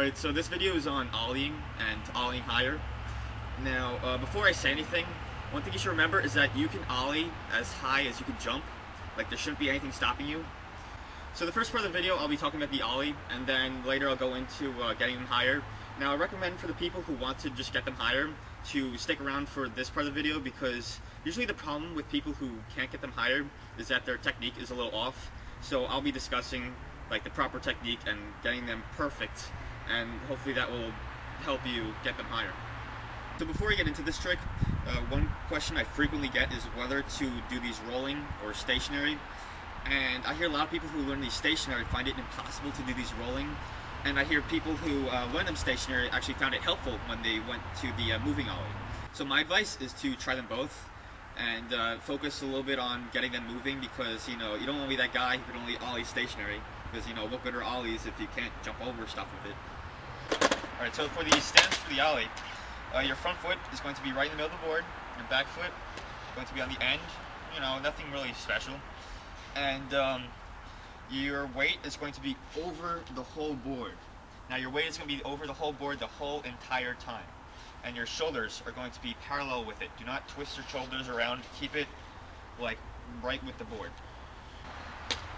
Alright, so this video is on ollieing and ollieing higher. Now, before I say anything, one thing you should remember is that you can ollie as high as you can jump. Like, there shouldn't be anything stopping you. So the first part of the video, I'll be talking about the ollie, and then later I'll go into getting them higher. Now, I recommend for the people who want to just get them higher to stick around for this part of the video, because usually the problem with people who can't get them higher is that their technique is a little off. So I'll be discussing like the proper technique and getting them perfect, and hopefully that will help you get them higher. So before we get into this trick, one question I frequently get is whether to do these rolling or stationary. And I hear a lot of people who learn these stationary find it impossible to do these rolling. And I hear people who learn them stationary actually found it helpful when they went to the moving ollie. So my advice is to try them both and focus a little bit on getting them moving, because you don't want to be that guy who can only ollie stationary, because what good are ollies if you can't jump over stuff with it. Alright, so for the stance for the ollie, your front foot is going to be right in the middle of the board, your back foot is going to be on the end, nothing really special. And your weight is going to be over the whole board. Now your weight is going to be over the whole board the whole entire time. And your shoulders are going to be parallel with it. Do not twist your shoulders around. Keep it like right with the board.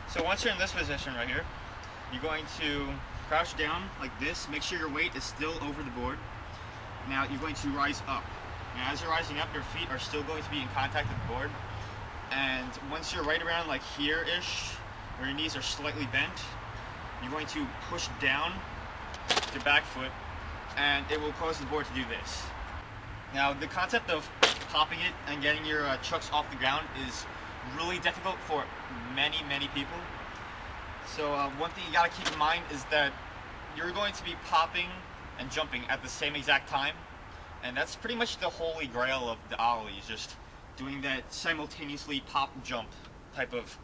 So once you're in this position right here, you're going to crouch down like this. Make sure your weight is still over the board. Now you're going to rise up. Now as you're rising up, your feet are still going to be in contact with the board. And once you're right around like here-ish, where your knees are slightly bent, you're going to push down your back foot, and it will cause the board to do this. Now the concept of popping it and getting your chucks off the ground is really difficult for many people. So one thing you got to keep in mind is that you're going to be popping and jumping at the same exact time, and that's pretty much the holy grail of the ollies, just doing that simultaneously pop jump type of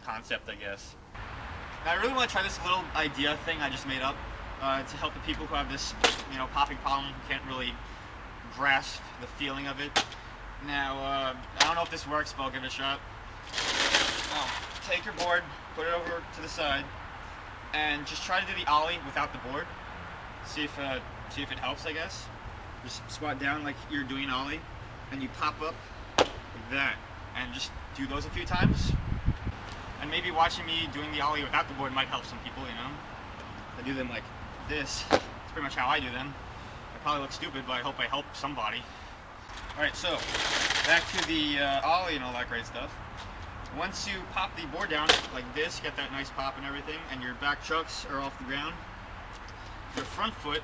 concept, I guess. Now I really want to try this little idea thing I just made up to help the people who have this popping problem, who can't really grasp the feeling of it. Now I don't know if this works, but I'll give it a shot. Now, take your board, put it over to the side, and just try to do the ollie without the board. See if it helps, I guess. Just squat down like you're doing an ollie, and you pop up like that, and just do those a few times. And maybe watching me doing the ollie without the board might help some people, I do them like this. It's pretty much how I do them. I probably look stupid, but I hope I help somebody. Alright, so back to the ollie and all that great stuff. Once you pop the board down like this, get that nice pop and everything, and your back chucks are off the ground, your front foot,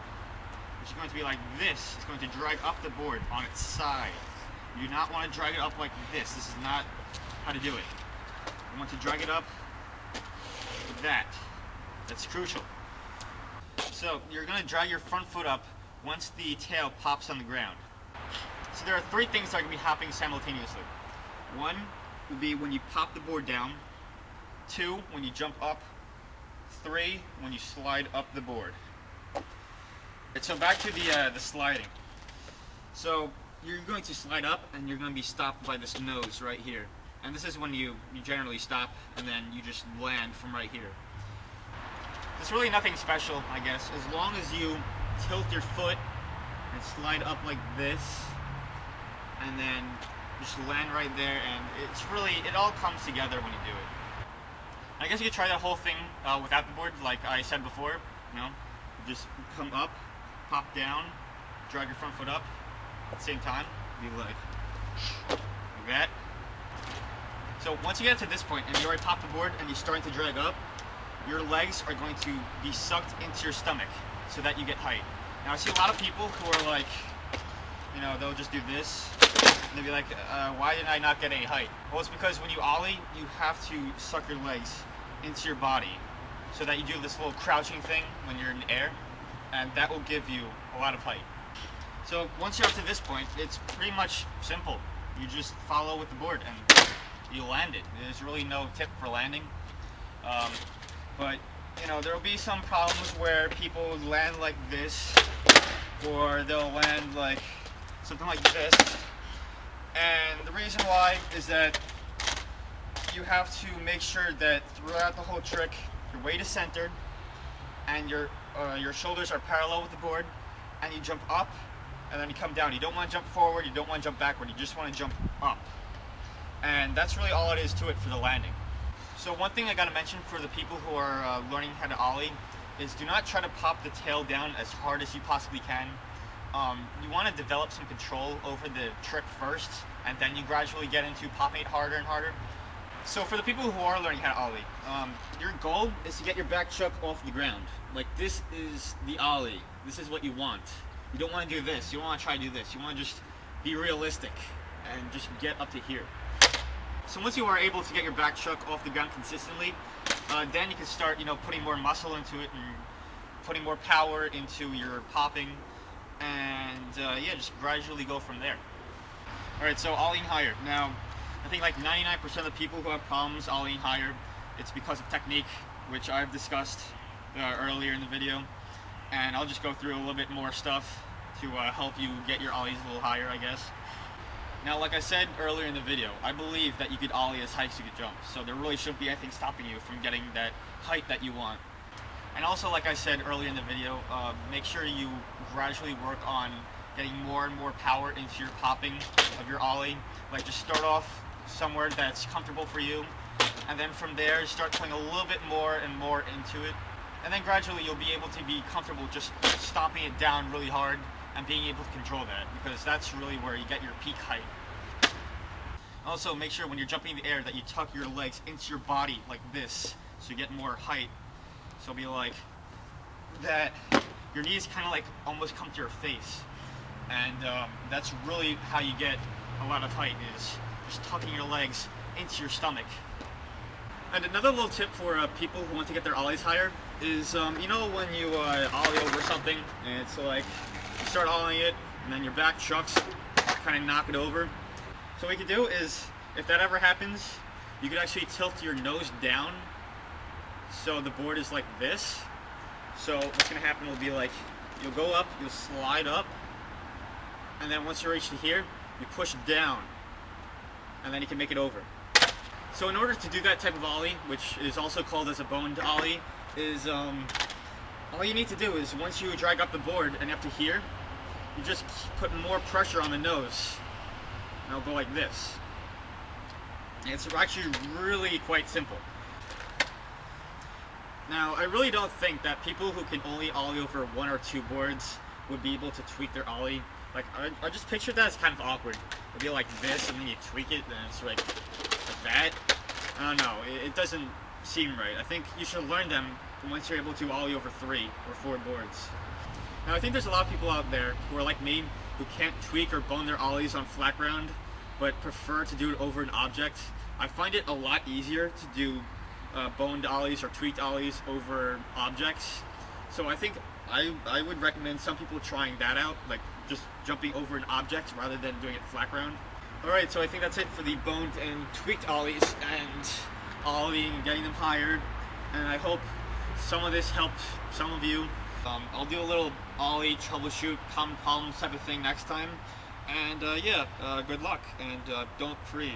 which is going to be like this, is going to drag up the board on its side. You do not want to drag it up like this. This is not how to do it. You want to drag it up like that. That's crucial. So you're going to drag your front foot up once the tail pops on the ground. So there are three things that are going to be happening simultaneously. One will be when you pop the board down. Two, when you jump up. Three, when you slide up the board. So back to the sliding. So you're going to slide up, and you're going to be stopped by this nose right here. And this is when you generally stop, and then you just land from right here. There's really nothing special, I guess, as long as you tilt your foot and slide up like this, and then just land right there, and it all comes together when you do it. I guess you could try that whole thing without the board, like I said before. Just come up, pop down, drag your front foot up at the same time, be like that. So once you get to this point and you already popped the board and you're starting to drag up, your legs are going to be sucked into your stomach so that you get height. Now I see a lot of people who are like, they'll just do this, and they'll be like, why did I not get any height? Well, it's because when you ollie, you have to suck your legs into your body so that you do this little crouching thing when you're in the air, and that will give you a lot of height. So once you're up to this point, it's pretty much simple. You just follow with the board and you land it. There's really no tip for landing. But there will be some problems where people land like this, or they'll land like something like this. And the reason why is that you have to make sure that throughout the whole trick, your weight is centered, and your shoulders are parallel with the board, and you jump up, and then you come down. You don't want to jump forward, you don't want to jump backward, you just want to jump up. And that's really all it is to it for the landing. So one thing I gotta mention for the people who are learning how to ollie is do not try to pop the tail down as hard as you possibly can. You want to develop some control over the trick first, and then you gradually get into popping it harder and harder. So for the people who are learning how to ollie, your goal is to get your back chuck off the ground. Like, this is the ollie. This is what you want. You don't want to do this. You don't want to try to do this. You want to just be realistic and just get up to here. So once you are able to get your back chuck off the ground consistently, then you can start, putting more muscle into it and putting more power into your popping, and yeah, just gradually go from there. Alright, so ollieing higher. Now, I think like 99% of the people who have problems ollieing higher, it's because of technique, which I've discussed earlier in the video, and I'll just go through a little bit more stuff to help you get your ollies a little higher, I guess. Now, like I said earlier in the video, I believe that you could ollie as high as you could jump, so there really shouldn't be anything stopping you from getting that height that you want. And also, like I said earlier in the video, make sure you gradually work on getting more and more power into your popping of your ollie. Like, just start off somewhere that's comfortable for you, and then from there start putting a little bit more and more into it, and then gradually you'll be able to be comfortable just stomping it down really hard and being able to control that, because that's really where you get your peak height. Also, make sure when you're jumping in the air that you tuck your legs into your body like this, so you get more height. So it'll be like that. Your knees kind of like almost come to your face, and that's really how you get a lot of height, is just tucking your legs into your stomach. And another little tip for people who want to get their ollies higher is, you know, when you ollie over something and it's like you start ollieing it and then your back chucks, kind of knock it over. So what you can do is, if that ever happens, you can actually tilt your nose down so the board is like this. So what's going to happen will be like, you'll go up, you'll slide up, and then once you reach to here, you push down, and then you can make it over. So in order to do that type of ollie, which is also called as a boned ollie, is all you need to do is, once you drag up the board and up to here, you just put more pressure on the nose, and it'll go like this. And it's actually really quite simple. Now, I really don't think that people who can only ollie over one or two boards would be able to tweak their ollie. Like, I just picture that as kind of awkward. It'd be like this, and then you tweak it, and it's like that. I don't know, it doesn't seem right. I think you should learn them once you're able to ollie over 3 or 4 boards. Now, I think there's a lot of people out there who are like me, who can't tweak or bone their ollies on flat ground, but prefer to do it over an object. I find it a lot easier to do boned ollies or tweaked ollies over objects. So I think I would recommend some people trying that out, like just jumping over an object rather than doing it flat ground. Alright, so I think that's it for the boned and tweaked ollies and ollieing and getting them higher. And I hope some of this helped some of you. I'll do a little ollie troubleshoot, common problems type of thing next time. And yeah, good luck, and don't freeze.